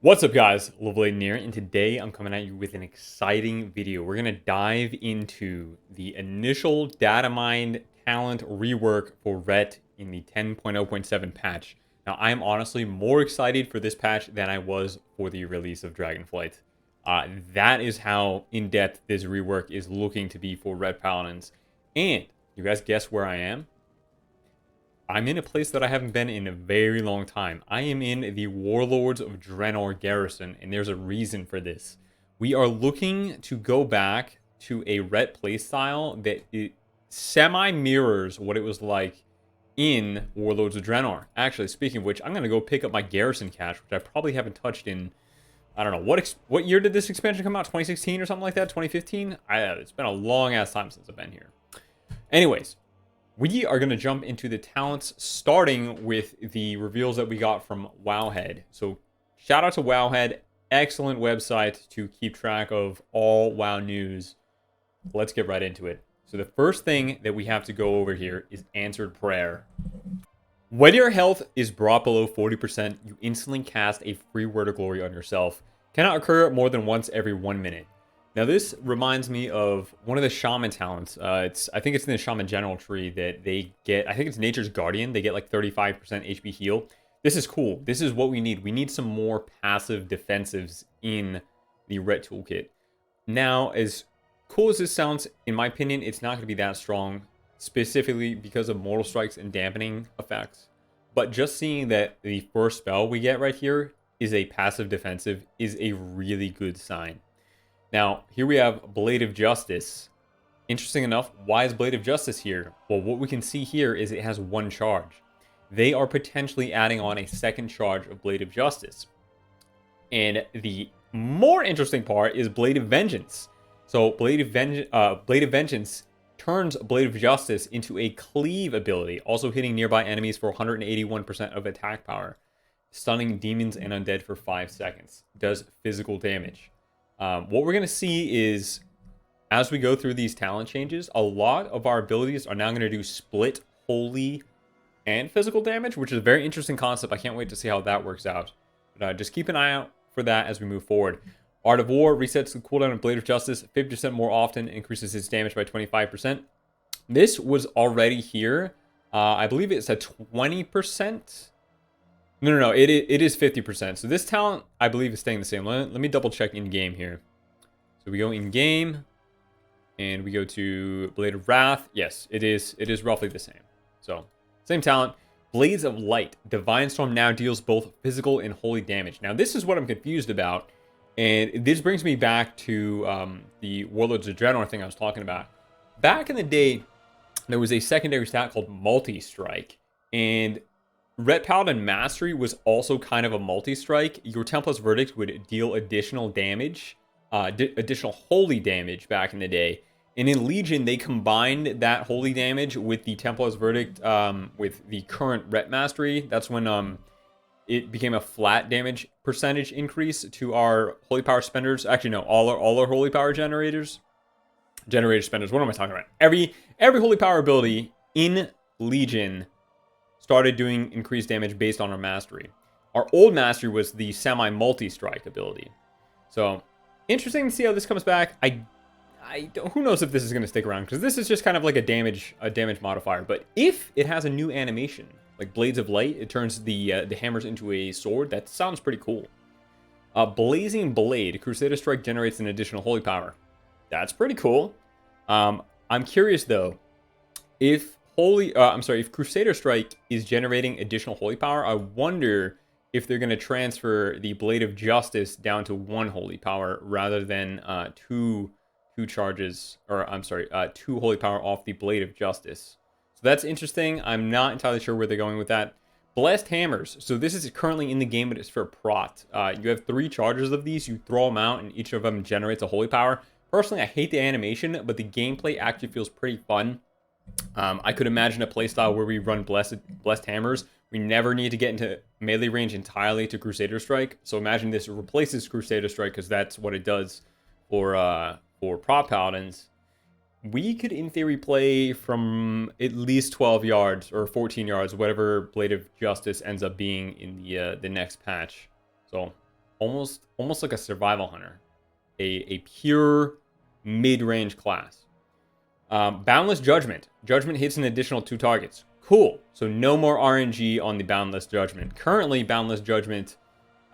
What's up, guys? Lvladen here, and today I'm coming at you with an exciting video. We're going to dive into the initial Datamined talent rework for RET in the 10.0.7 patch. Now, I am honestly more excited for this patch than I was for the release of Dragonflight. That is how in-depth this rework is looking to be for RET Paladins. And you guys guess where I am? I'm in a place that I haven't been in a very long time. I am in the Warlords of Draenor garrison, and there's a reason for this. We are looking to go back to a RET playstyle that it semi-mirrors what it was like in Warlords of Draenor. Actually, speaking of which, I'm going to go pick up my garrison cache, which I probably haven't touched in, I don't know, what year did this expansion come out? 2016 or something like that? 2015? It's been a long-ass time since I've been here. Anyways, we are going to jump into the talents, starting with the reveals that we got from Wowhead. So shout out to Wowhead. Excellent website to keep track of all WoW news. Let's get right into it. So the first thing that we have to go over here is answered prayer. When your health is brought below 40%, you instantly cast a free word of glory on yourself. Cannot occur more than once every 1 minute. Now, this reminds me of one of the shaman talents. I think it's in the shaman general tree that they get. I think it's Nature's Guardian. They get like 35% HP heal. This is cool. This is what we need. We need some more passive defensives in the RET toolkit. Now, as cool as this sounds, in my opinion, it's not going to be that strong, specifically because of mortal strikes and dampening effects. But just seeing that the first spell we get right here is a passive defensive is a really good sign. Now, here we have Blade of Justice. Interesting enough, why is Blade of Justice here? Well, what we can see here is it has one charge. They are potentially adding on a second charge of Blade of Justice. And the more interesting part is Blade of Vengeance. So Blade of Vengeance turns Blade of Justice into a cleave ability, also hitting nearby enemies for 181% of attack power, stunning demons and undead for 5 seconds, does physical damage. What we're going to see is, as we go through these talent changes, a lot of our abilities are now going to do split, holy, and physical damage, which is a very interesting concept. I can't wait to see how that works out. But just keep an eye out for that as we move forward. Art of War resets the cooldown of Blade of Justice 50% more often, increases its damage by 25%. This was already here. I believe it's at 20%. No. It is 50%. So this talent, I believe, is staying the same. Let me double check in game here. So we go in game, and we go to Blade of Wrath. Yes, it is roughly the same. So same talent. Blades of Light. Divine Storm now deals both physical and holy damage. Now this is what I'm confused about, and this brings me back to the Warlords of Draenor thing I was talking about. Back in the day, there was a secondary stat called Multi-Strike, and RET Paladin Mastery was also kind of a multi-strike. Your Templar's Verdict would deal additional damage, additional holy damage back in the day. And in Legion, they combined that holy damage with the Templar's Verdict with the current RET Mastery. That's when it became a flat damage percentage increase to our holy power spenders. Actually, no, all our holy power spenders. What am I talking about? Every holy power ability in Legion started doing increased damage based on our mastery. Our old mastery was the semi-multi-strike ability. So, interesting to see how this comes back. Who knows if this is going to stick around, because this is just kind of like a damage modifier. But if it has a new animation, like Blades of Light, it turns the hammers into a sword. That sounds pretty cool. Blazing Blade, Crusader Strike generates an additional holy power. That's pretty cool. I'm curious though, if Crusader Strike is generating additional holy power, I wonder if they're going to transfer the Blade of Justice down to 1 holy power rather than two holy power off the Blade of Justice. So that's interesting. I'm not entirely sure where they're going with that. Blessed Hammers. So this is currently in the game, but it's for prot. You have 3 charges of these. You throw them out, and each of them generates a holy power. Personally, I hate the animation, but the gameplay actually feels pretty fun. I could imagine a playstyle where we run Blessed Hammers. We never need to get into melee range entirely to Crusader Strike. So imagine this replaces Crusader Strike, because that's what it does for prop paladins. We could, in theory, play from at least 12 yards or 14 yards, whatever Blade of Justice ends up being in the next patch. So almost like a survival hunter, a pure mid-range class. Boundless Judgment. Judgment hits an additional 2 targets. Cool. So no more RNG on the Boundless Judgment. Currently, Boundless Judgment,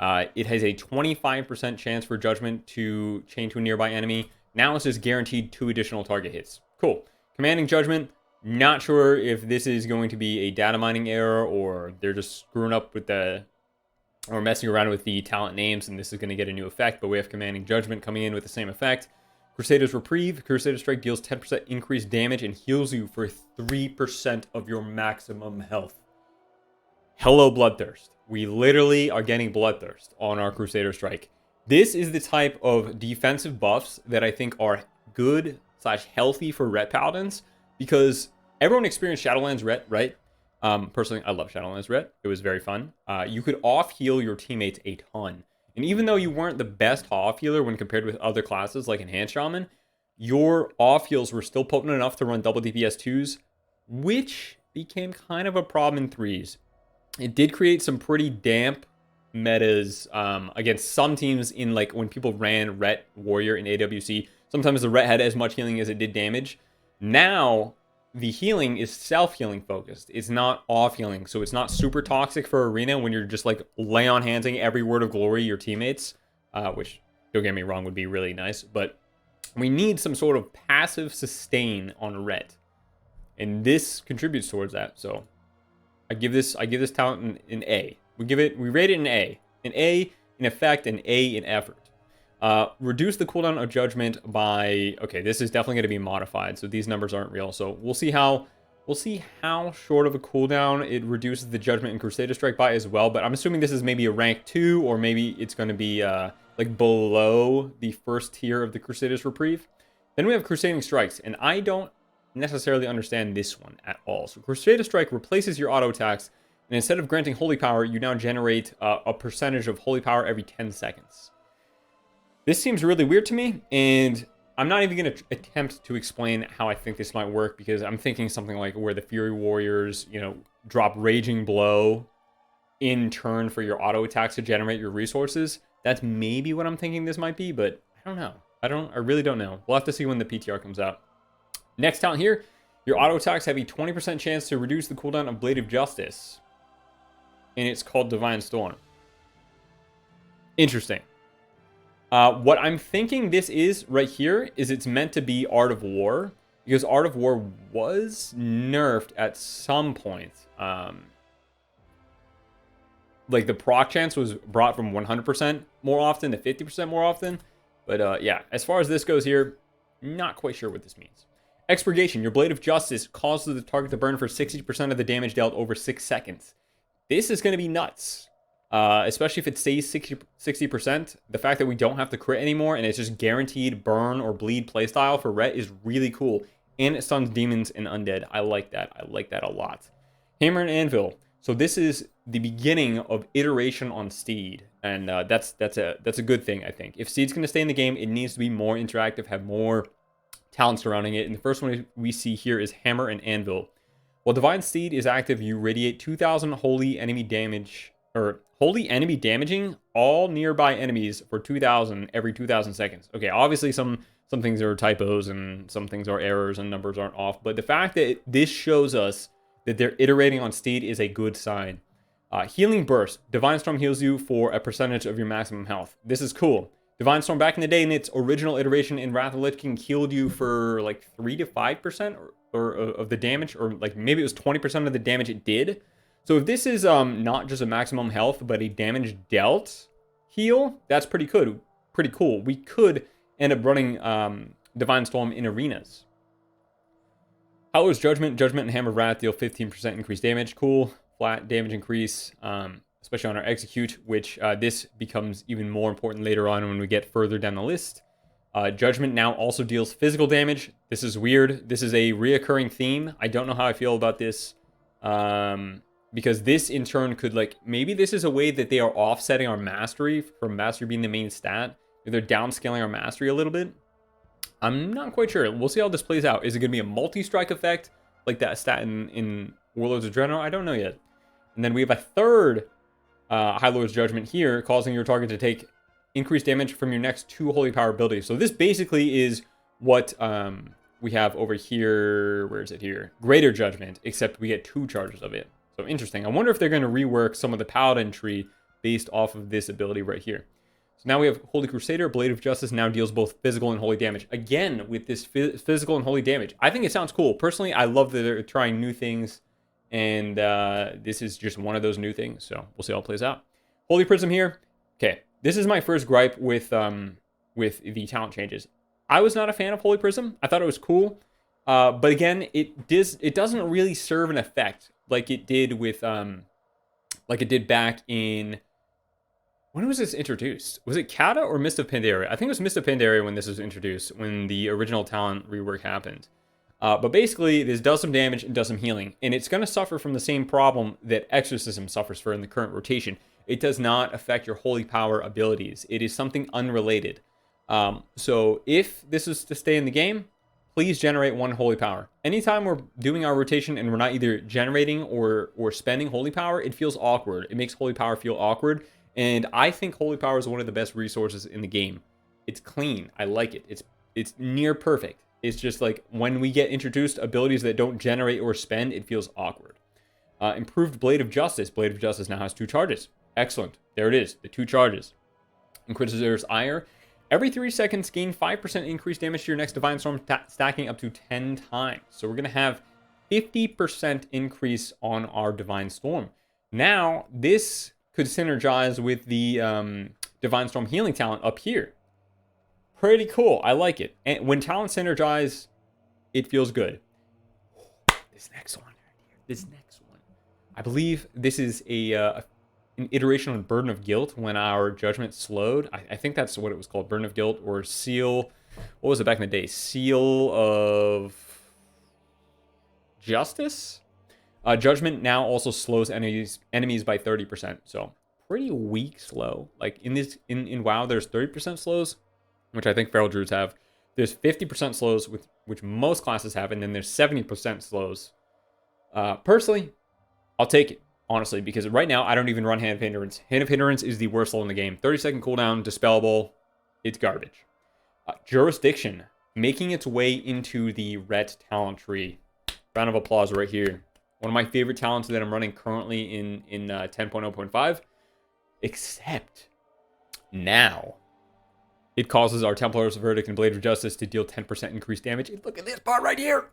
it has a 25% chance for Judgment to chain to a nearby enemy. Now it's just guaranteed 2 additional target hits. Cool. Commanding Judgment. Not sure if this is going to be a data mining error or they're just screwing up with or messing around with the talent names and this is going to get a new effect, but we have Commanding Judgment coming in with the same effect. Crusader's Reprieve. Crusader Strike deals 10% increased damage and heals you for 3% of your maximum health. Hello, Bloodthirst. We literally are getting Bloodthirst on our Crusader Strike. This is the type of defensive buffs that I think are good / healthy for Ret Paladins, because everyone experienced Shadowlands Ret, right? Personally, I love Shadowlands Ret. It was very fun. You could off-heal your teammates a ton. And even though you weren't the best off-healer when compared with other classes like Enhanced Shaman, your off-heals were still potent enough to run double DPS 2s, which became kind of a problem in 3s. It did create some pretty damp metas against some teams in, like, when people ran Ret Warrior in AWC. Sometimes the Ret had as much healing as it did damage. Now, the healing is self-healing focused. It's not off-healing, so it's not super toxic for Arena when you're just, like, lay on handsing every word of glory your teammates, which, don't get me wrong, would be really nice, but we need some sort of passive sustain on Ret, and this contributes towards that. So I give this talent an A. We rate it an A in effect, an A in effort. Reduce the cooldown of Judgment by, okay, this is definitely going to be modified, so these numbers aren't real. So we'll see how short of a cooldown it reduces the Judgment and Crusader Strike by as well. But I'm assuming this is maybe a rank 2, or maybe it's going to be like below the first tier of the Crusader's Reprieve. Then we have Crusading Strikes, and I don't necessarily understand this one at all. So Crusader Strike replaces your auto attacks, and instead of granting Holy Power, you now generate a percentage of Holy Power every 10 seconds. This seems really weird to me, and I'm not even going to attempt to explain how I think this might work, because I'm thinking something like where the Fury Warriors, you know, drop Raging Blow in turn for your auto attacks to generate your resources. That's maybe what I'm thinking this might be, but I don't know. I really don't know. We'll have to see when the PTR comes out. Next talent here, your auto attacks have a 20% chance to reduce the cooldown of Blade of Justice, and it's called Divine Storm. Interesting. What I'm thinking this is right here is it's meant to be Art of War, because Art of War was nerfed at some point. Like the proc chance was brought from 100% more often to 50% more often. But yeah, as far as this goes here, not quite sure what this means. Expurgation. Your Blade of Justice causes the target to burn for 60% of the damage dealt over 6 seconds. This is going to be nuts. Especially if it stays 60%. The fact that we don't have to crit anymore and it's just guaranteed burn or bleed playstyle for Ret is really cool. And it stuns demons and undead. I like that. I like that a lot. Hammer and Anvil. So this is the beginning of iteration on Steed. And that's a good thing, I think. If Steed's going to stay in the game, it needs to be more interactive, have more talent surrounding it. And the first one we see here is Hammer and Anvil. While Divine Steed is active, you radiate 2,000 holy enemy damage, or holy enemy damaging all nearby enemies for 2,000 every 2,000 seconds. Okay, obviously some things are typos and some things are errors and numbers aren't off, but the fact that this shows us that they're iterating on Steed is a good sign. Healing Burst. Divine Storm heals you for a percentage of your maximum health. This is cool. Divine Storm back in the day in its original iteration in Wrath of Lich King healed you for like 3 to 5% or of the damage, or like maybe it was 20% of the damage it did. So if this is not just a maximum health, but a damage dealt heal, that's pretty good, pretty cool. We could end up running Divine Storm in arenas. Howler's Judgment. Judgment and Hammer of Wrath deal 15% increased damage. Cool. Flat damage increase, especially on our Execute, which this becomes even more important later on when we get further down the list. Judgment now also deals physical damage. This is weird. This is a reoccurring theme. I don't know how I feel about this. Because this in turn could, like, maybe this is a way that they are offsetting our mastery from mastery being the main stat. They're downscaling our mastery a little bit. I'm not quite sure. We'll see how this plays out. Is it going to be a multi-strike effect like that stat in Warlords of Draenor? I don't know yet. And then we have a third High Lord's Judgment here, causing your target to take increased damage from your next 2 holy power abilities. So this basically is what we have over here. Where is it here? Greater Judgment, except we get 2 charges of it. So interesting. I wonder if they're going to rework some of the Paladin tree based off of this ability right here. So now we have Holy Crusader. Blade of Justice now deals both physical and holy damage. Again, with this physical and holy damage. I think it sounds cool. Personally, I love that they're trying new things. And this is just one of those new things. So we'll see how it plays out. Holy Prism here. Okay, this is my first gripe with the talent changes. I was not a fan of Holy Prism. I thought it was cool. But again, it doesn't really serve an effect like it did with like it did back in, when was this introduced? Was it Kata or Mist of Pandaria? I think it was Mist of Pandaria when this was introduced, when the original talent rework happened. But basically, this does some damage and does some healing, and it's going to suffer from the same problem that Exorcism suffers for in the current rotation. It does not affect your holy power abilities. It is something unrelated. So if this is to stay in the game, please generate 1 holy power. Anytime we're doing our rotation and we're not either generating or spending holy power, it feels awkward. It makes holy power feel awkward. And I think holy power is one of the best resources in the game. It's clean. I like it. It's near perfect. It's just like when we get introduced abilities that don't generate or spend, it feels awkward. Improved Blade of Justice. Blade of Justice now has 2 charges. Excellent. There it is. The 2 charges. Inquisitor's Ire. Every 3 seconds, gain 5% increased damage to your next Divine Storm, stacking up to 10 times. So we're going to have 50% increase on our Divine Storm. Now, this could synergize with the Divine Storm healing talent up here. Pretty cool. I like it. And when talents synergize, it feels good. This next one. This next one. I believe this is an iteration on Burden of Guilt when our judgment slowed. I think that's what it was called, Burden of Guilt, or Seal. What was it back in the day? Seal of Justice? Judgment now also slows enemies by 30%. So pretty weak slow. Like in WoW, there's 30% slows, which I think Feral Druids have. There's 50% slows, which most classes have, and then there's 70% slows. Personally, I'll take it. Honestly, because right now, I don't even run Hand of Hindrance. Hand of Hindrance is the worst slow in the game. 30-second cooldown, dispellable. It's garbage. Jurisdiction, making its way into the RET talent tree. Round of applause right here. One of my favorite talents that I'm running currently in 10.0.5. Except, now, it causes our Templar's Verdict and Blade of Justice to deal 10% increased damage. And look at this part right here.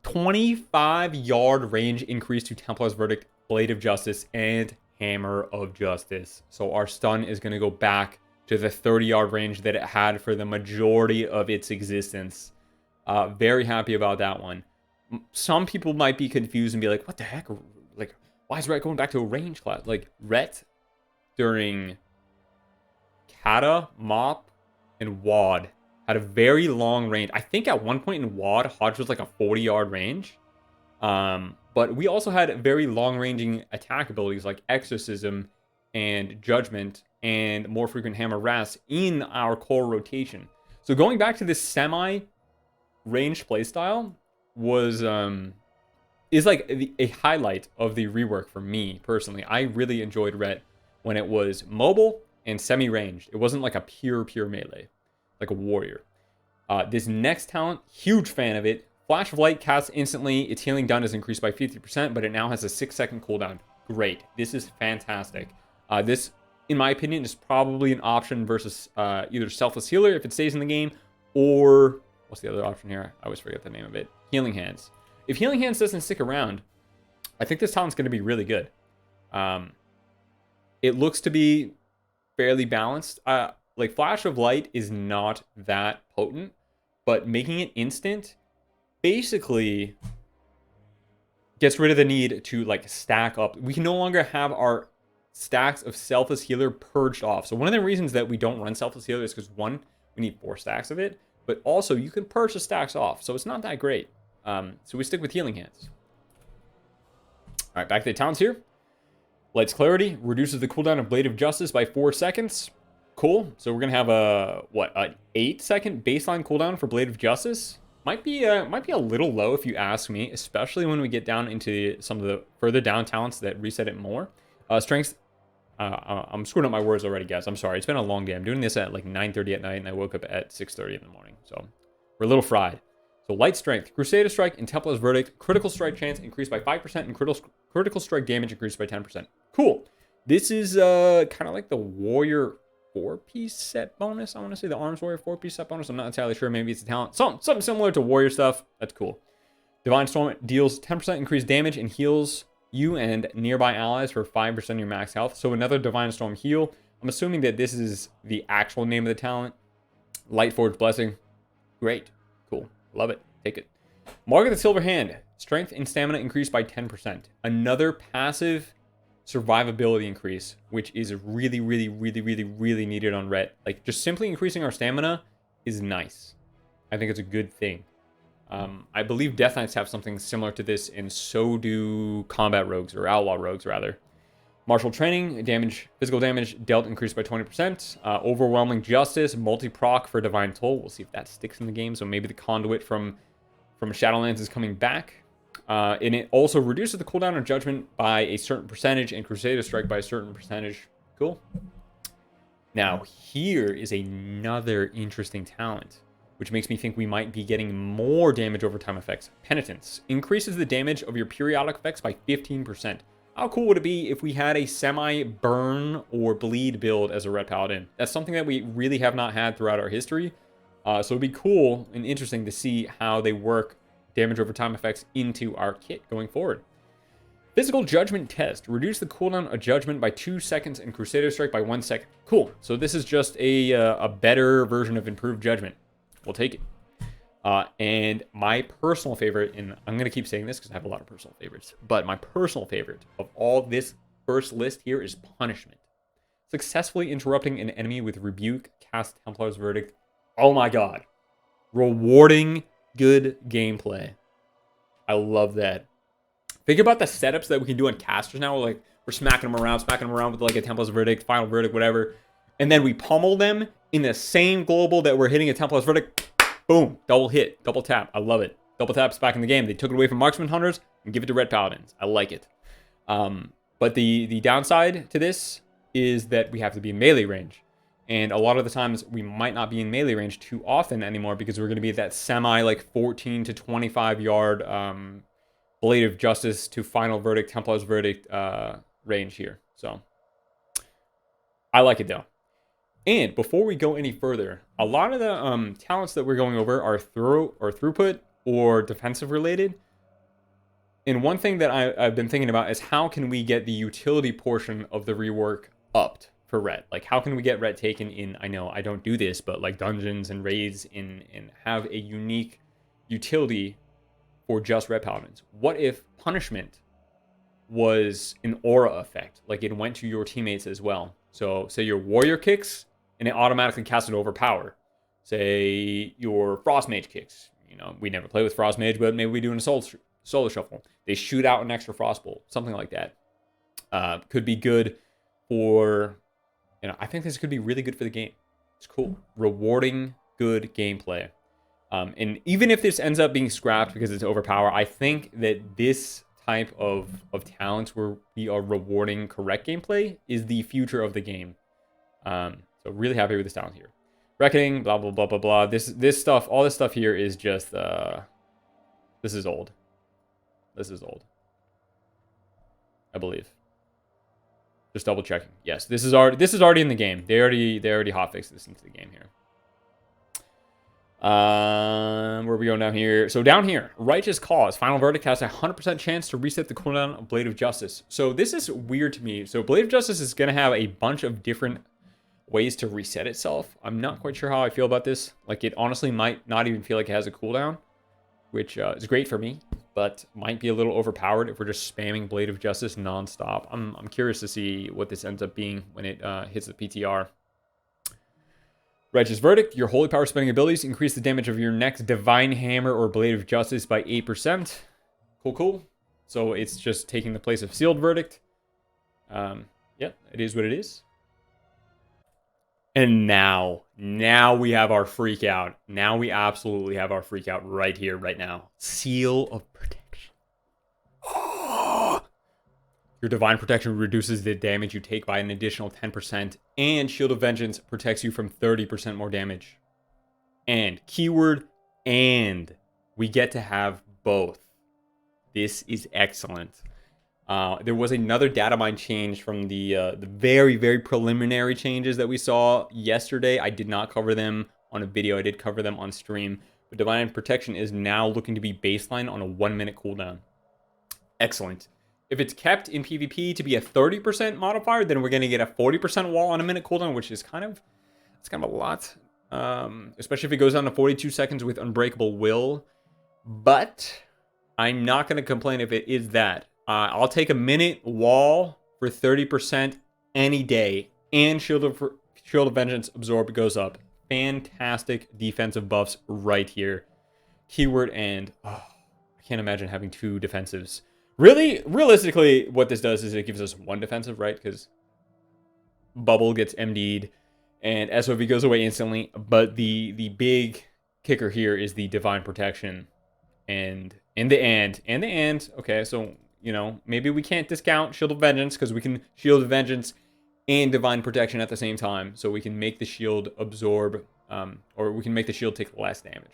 25-yard range increase to Templar's Verdict, Blade of Justice, and Hammer of Justice. So our stun is going to go back to the 30-yard range that it had for the majority of its existence. Very happy about that one. Some people might be confused and be like, what the heck? Like, why is RET going back to a range class? Like, RET during Kata, Mop, and WoD had a very long range. I think at one point in WoD, Hodge was like a 40-yard range. But we also had very long-ranging attack abilities like Exorcism and Judgment and more frequent Hammer Rest in our core rotation. So going back to this semi-ranged playstyle is like a highlight of the rework for me personally. I really enjoyed RET when it was mobile and semi-ranged. It wasn't like a pure melee, like a warrior. This next talent, huge fan of it. Flash of Light casts instantly. Its healing done is increased by 50%, but it now has a 6-second cooldown. Great. This is fantastic. This, in my opinion, is probably an option versus either Selfless Healer if it stays in the game, or what's the other option here? I always forget the name of it. Healing Hands. If Healing Hands doesn't stick around, I think this talent's going to be really good. It looks to be fairly balanced. Like Flash of Light is not that potent, but making it instant basically gets rid of the need to like stack up. We can no longer have our stacks of Selfless Healer purged off. So one of the reasons that we don't run Selfless Healer is because, one, we need 4 stacks of it, but also you can purge the stacks off. So it's not that great. So we stick with Healing Hands. All right, back to the talents here. Light's Clarity reduces the cooldown of Blade of Justice by 4 seconds. Cool. So we're gonna have an 8-second baseline cooldown for Blade of Justice. Might be a little low if you ask me, especially when we get down into some of the further down talents that reset it more. Strength I'm screwing up my words already, guys. I'm sorry. It's been a long day. I'm doing this at like 9:30 at night, and I woke up at 6:30 in the morning. So we're a little fried. So light strength, Crusader Strike, and Templar's Verdict. Critical strike chance increased by 5%, and critical strike damage increased by 10%. Cool. This is kind of like the Warrior 4-piece set bonus. I want to say the Arms Warrior 4-piece set bonus. I'm not entirely sure. Maybe it's a talent. Something similar to Warrior stuff. That's cool. Divine Storm deals 10% increased damage and heals you and nearby allies for 5% of your max health. So another Divine Storm heal. I'm assuming that this is the actual name of the talent. Lightforged Blessing. Great. Cool. Love it. Take it. Mark of the Silver Hand. Strength and stamina increased by 10%. Another passive survivability increase, which is really, really, really, really, really needed on RET. Like, just simply increasing our stamina is nice. I think it's a good thing. I believe Death Knights have something similar to this, and so do Combat Rogues, or Outlaw Rogues, rather. Martial Training, physical damage dealt increased by 20%. Overwhelming Justice, multi-proc for Divine Toll. We'll see if that sticks in the game, so maybe the Conduit from Shadowlands is coming back. And it also reduces the cooldown of Judgment by a certain percentage, and Crusader Strike by a certain percentage. Cool. Now, here is another interesting talent, which makes me think we might be getting more damage over time effects. Penitence increases the damage of your periodic effects by 15%. How cool would it be if we had a semi-burn or bleed build as a Red Paladin? That's something that we really have not had throughout our history. So it'd be cool and interesting to see how they work damage over time effects into our kit going forward. Physical Judgment Test. Reduce the cooldown of Judgment by 2 seconds and Crusader Strike by 1 second. Cool. So this is just a better version of Improved Judgment. We'll take it. And my personal favorite, and I'm going to keep saying this because I have a lot of personal favorites, but my personal favorite of all this first list here is Punishment. Successfully interrupting an enemy with Rebuke, cast Templar's Verdict. Oh my god. Rewarding good gameplay. I love that. Think about the setups that we can do on casters now. Like, we're smacking them around with like a Templar's Verdict, Final Verdict, whatever. And then we pummel them in the same global that we're hitting a Templar's Verdict. Boom. Double hit. Double tap. I love it. Double tap's back in the game. They took it away from Marksman Hunters and give it to Red Paladins. I like it. But the downside to this is that we have to be in melee range. And a lot of the times we might not be in melee range too often anymore because we're going to be at that semi like 14 to 25 yard Blade of Justice to Final Verdict, Templar's Verdict range here. So I like it though. And before we go any further, a lot of the talents that we're going over are throughput or defensive related. And one thing that I've been thinking about is how can we get the utility portion of the rework upped for RET? Like, how can we get RET taken in, I know I don't do this, but like dungeons and raids and have a unique utility for just Red Paladins? What if Punishment was an aura effect? Like, it went to your teammates as well. So say your Warrior kicks, and it automatically casts it overpower. Say your Frost Mage kicks. You know, we never play with Frost Mage, but maybe we do in a solo shuffle. They shoot out an extra Frost Bolt. Something like that. Could be good for, you know, I think this could be really good for the game. It's cool. Rewarding good gameplay. And even if this ends up being scrapped because it's overpower, I think that this type of talents where we are rewarding correct gameplay is the future of the game. So really happy with this talent here. Reckoning, blah, blah, blah, blah, blah. This stuff, all this stuff here is just, this is old. This is old. I believe. Just double checking. Yes, this is already in the game. They already hotfixed this into the game here. Where are we going down here? So down here, Righteous Cause. Final Verdict has a 100% chance to reset the cooldown of Blade of Justice. So this is weird to me. So Blade of Justice is going to have a bunch of different ways to reset itself. I'm not quite sure how I feel about this. Like, it honestly might not even feel like it has a cooldown, which is great for me, but might be a little overpowered if we're just spamming Blade of Justice nonstop. I'm curious to see what this ends up being when it hits the PTR. Righteous Verdict. Your Holy Power spending abilities increase the damage of your next Divine Hammer or Blade of Justice by 8%. Cool. So it's just taking the place of Sealed Verdict. Yeah, it is what it is. And now we have our freak out. Now we absolutely have our freak out right here, right now. Seal of Protection. Oh! Your Divine Protection reduces the damage you take by an additional 10%, and Shield of Vengeance protects you from 30% more damage. And, keyword, and, we get to have both. This is excellent. There was another Datamined change from the very, very preliminary changes that we saw yesterday. I did not cover them on a video. I did cover them on stream. But Divine Protection is now looking to be baseline on a 1-minute cooldown. Excellent. If it's kept in PvP to be a 30% modifier, then we're going to get a 40% wall on a minute cooldown, which is kind of a lot. Especially if it goes down to 42 seconds with Unbreakable Will. But I'm not going to complain if it is that. I'll take a minute wall for 30% any day. And Shield of Vengeance Absorb goes up. Fantastic defensive buffs right here. Keyword and. Oh, I can't imagine having 2 defensives. Really, realistically, what this does is it gives us 1 defensive, right? Because Bubble gets MD'd and SOV goes away instantly. But the big kicker here is the Divine Protection. And okay, so, you know, maybe we can't discount Shield of Vengeance because we can Shield of Vengeance and Divine Protection at the same time. So we can make the shield absorb, or we can make the shield take less damage.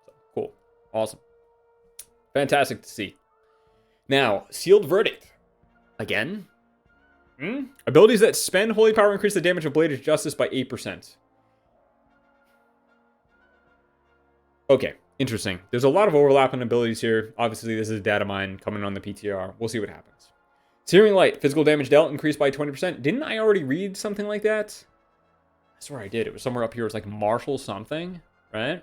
So, cool. Awesome. Fantastic to see. Now, Sealed Verdict. Again? Abilities that spend Holy Power increase the damage of Blade of Justice by 8%. Okay, interesting. There's a lot of overlap in abilities here. Obviously, this is Datamined coming on the PTR. We'll see what happens. Searing Light. Physical damage dealt increased by 20%. Didn't I already read something like that? I swear I did. It was somewhere up here. It was like Marshall something, right?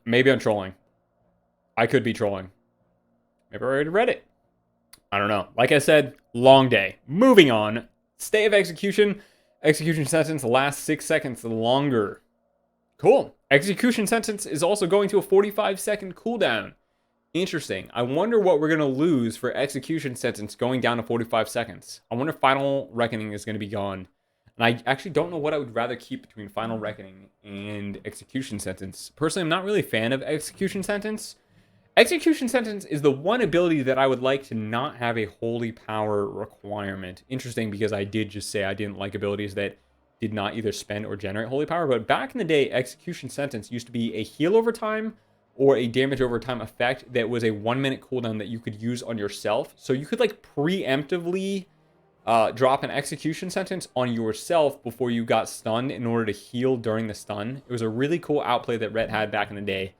Maybe I'm trolling. I could be trolling. Maybe I already read it. I don't know. Like I said, long day. Moving on. Stay of Execution. Execution sentence lasts 6 seconds longer. Cool. Execution sentence is also going to a 45-second cooldown. Interesting. I wonder what we're going to lose for execution sentence going down to 45 seconds. I wonder if Final Reckoning is going to be gone. And I actually don't know what I would rather keep between Final Reckoning and Execution Sentence. Personally, I'm not really a fan of Execution Sentence. Execution Sentence is the one ability that I would like to not have a Holy Power requirement. Interesting, because I did just say I didn't like abilities that did not either spend or generate Holy Power. But back in the day, Execution Sentence used to be a heal over time or a damage over time effect that was a 1-minute cooldown that you could use on yourself. So you could like preemptively drop an Execution Sentence on yourself before you got stunned in order to heal during the stun. It was a really cool outplay that RET had back in the day,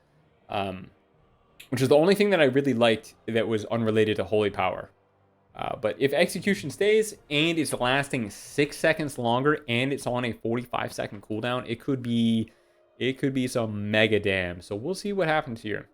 which is the only thing that I really liked that was unrelated to Holy Power. But if Execution stays and it's lasting 6 seconds longer and it's on a 45-second cooldown, it could be some mega damn. So we'll see what happens here.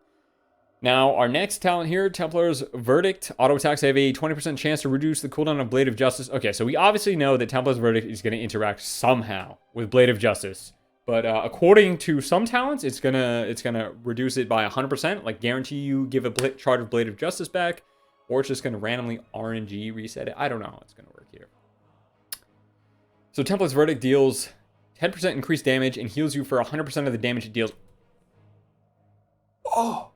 Now, our next talent here, Templar's Verdict. Auto attacks have a 20% chance to reduce the cooldown of Blade of Justice. Okay, so we obviously know that Templar's Verdict is going to interact somehow with Blade of Justice. But according to some talents, it's gonna reduce it by 100%, like guarantee you give a charge of Blade of Justice back, or it's just gonna randomly RNG reset it. I don't know how it's gonna work here. So Templar's Verdict deals 10% increased damage and heals you for 100% of the damage it deals. Oh,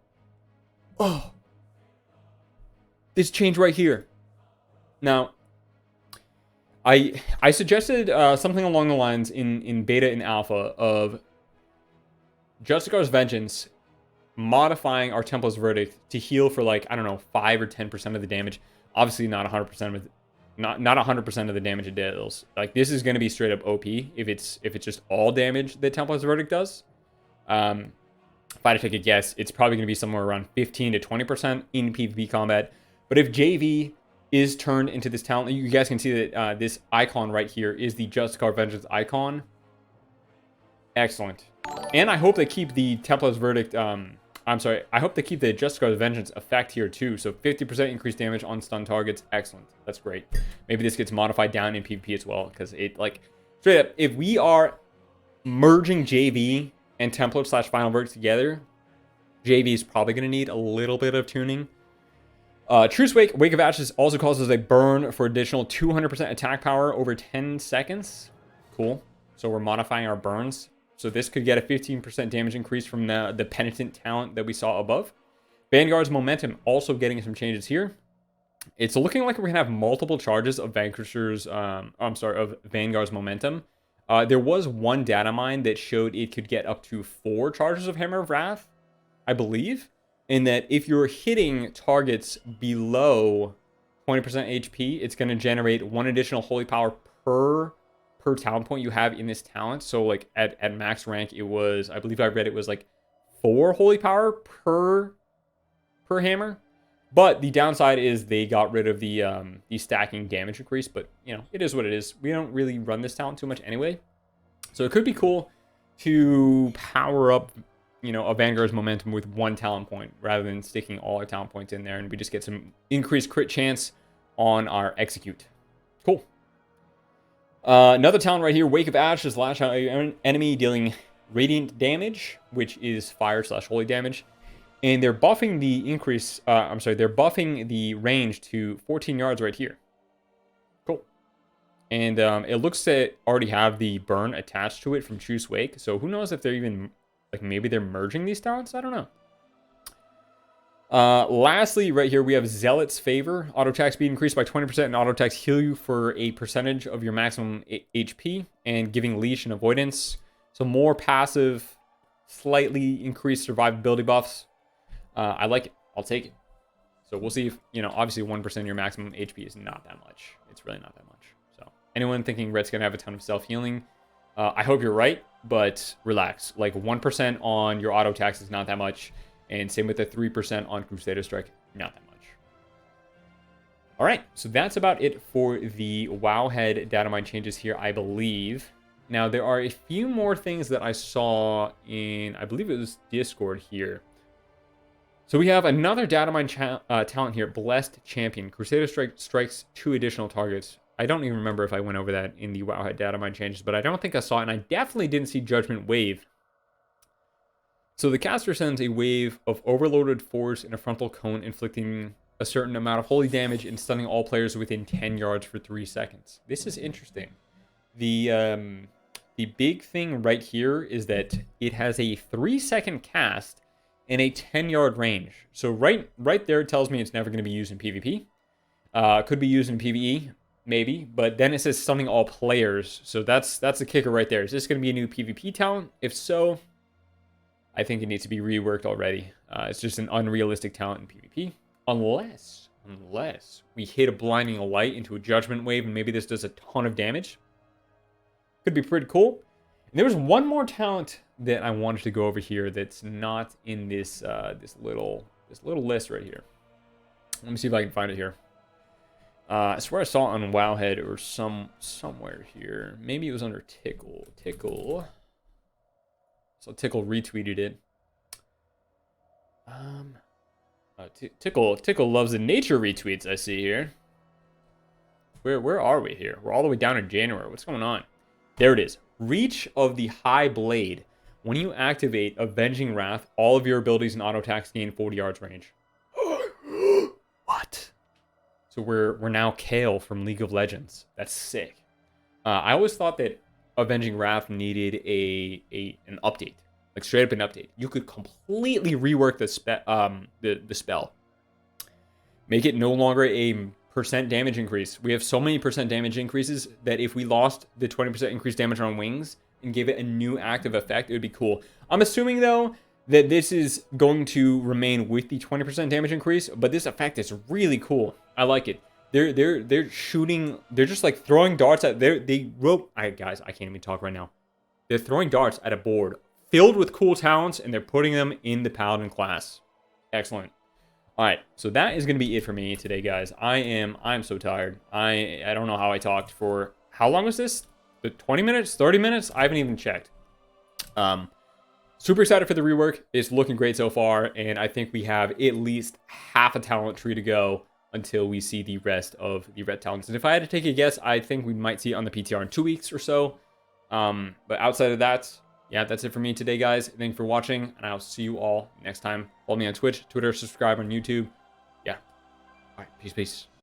this change right here. Now, I suggested something along the lines in beta and alpha of Justicar's Vengeance modifying our Templar's Verdict to heal for like, I don't know, 5 or 10% of the damage. Obviously not 100% of not 100% of the damage it deals. Like this is going to be straight up OP if it's just all damage that Templar's Verdict does. If I had to take a guess, it's probably going to be somewhere around 15 to 20% in PvP combat. But if JV is turned into this talent, you guys can see that this icon right here is the Justicar Vengeance icon. Excellent. And I hope they keep the Templar's Verdict, I hope they keep the Justicar Vengeance effect here too. So 50% increased damage on stun targets. Excellent. That's great. Maybe this gets modified down in PvP as well. Because it, like, straight up, if we are merging JV and Templar / Final Verdict together, JV is probably going to need a little bit of tuning. Truce Wake of Ashes also causes a burn for additional 200% attack power over 10 seconds. Cool. So we're modifying our burns. So this could get a 15% damage increase from the Penitent talent that we saw above. Vanguard's Momentum also getting some changes here. It's looking like we're going to have multiple charges of of Vanguard's Momentum. There was one data mine that showed it could get up to 4 charges of Hammer of Wrath, I believe. And that if you're hitting targets below 20% HP, it's going to generate 1 additional holy power per talent point you have in this talent. So like at max rank, it was, I believe I read it was like 4 holy power per hammer. But the downside is they got rid of the stacking damage increase. But, you know, it is what it is. We don't really run this talent too much anyway. So it could be cool to power up, you know, a Vanguard's Momentum with 1 talent point rather than sticking all our talent points in there. And we just get some increased crit chance on our execute. Cool. Another talent right here, Wake of Ashes, lash out an enemy dealing radiant damage, which is fire/holy damage. And they're buffing the increase, they're buffing the range to 14 yards right here. Cool. And it looks to already have the burn attached to it from Choose Wake. So who knows if they're even, like maybe they're merging these talents? I don't know. Lastly, right here, we have Zealot's Favor. Auto attack speed increased by 20% and auto attacks heal you for a percentage of your maximum HP and giving leash and avoidance. So more passive, slightly increased survivability buffs. I like it. I'll take it. So we'll see if, you know, obviously 1% of your maximum HP is not that much. It's really not that much. So anyone thinking Red's going to have a ton of self-healing, I hope you're right, but relax. Like 1% on your auto attacks is not that much. And same with the 3% on Crusader Strike, not that much. All right, so that's about it for the Wowhead Datamine changes here, I believe. Now, there are a few more things that I saw in, I believe it was Discord here. So we have another Datamine talent here, Blessed Champion. Crusader Strike strikes 2 additional targets. I don't even remember if I went over that in the Wowhead Datamine changes, but I don't think I saw it, and I definitely didn't see Judgment Wave. So the caster sends a wave of overloaded force in a frontal cone, inflicting a certain amount of holy damage and stunning all players within 10 yards for 3 seconds. This is interesting. The big thing right here is that it has a 3-second cast in a 10-yard range. So right there it tells me it's never going to be used in PvP. Could be used in PvE, maybe, but then it says stunning all players. So that's the kicker right there. Is this going to be a new PvP talent? If so, I think it needs to be reworked already. It's just an unrealistic talent in PvP. Unless we hit a blinding light into a judgment wave and maybe this does a ton of damage. Could be pretty cool. And there was one more talent that I wanted to go over here that's not in this this little list right here. Let me see if I can find it here. I swear I saw it on Wowhead or somewhere here. Maybe it was under Tickle. So Tickle retweeted it. Tickle loves the nature retweets I see here. Where are we here? We're all the way down in January. What's going on? There it is. Reach of the High Blade. When you activate Avenging Wrath, all of your abilities and auto attacks gain 40 yards range. What? So we're now Kale from League of Legends. That's sick. I always thought that Avenging Wrath needed an update, like straight up an update. You could completely rework the spell, make it no longer a percent damage increase. We have so many percent damage increases that if we lost the 20% increased damage on wings and gave it a new active effect, it would be cool. I'm assuming though that this is going to remain with the 20% damage increase, but this effect is really cool. I like it. They're shooting. They're just like throwing darts at. Guys, I can't even talk right now. They're throwing darts at a board filled with cool talents, and they're putting them in the Paladin class. Excellent. All right, so that is gonna be it for me today, guys. I'm so tired. I don't know how I talked for how long was this? 20 minutes, 30 minutes? I haven't even checked. Super excited for the rework. It's looking great so far, and I think we have at least half a talent tree to go until we see the rest of the RET talents. And if I had to take a guess, I think we might see it on the PTR in 2 weeks or so. But outside of that, yeah, that's it for me today, guys. Thanks for watching, and I'll see you all next time. Follow me on Twitch, Twitter, subscribe on YouTube. Yeah. All right, peace.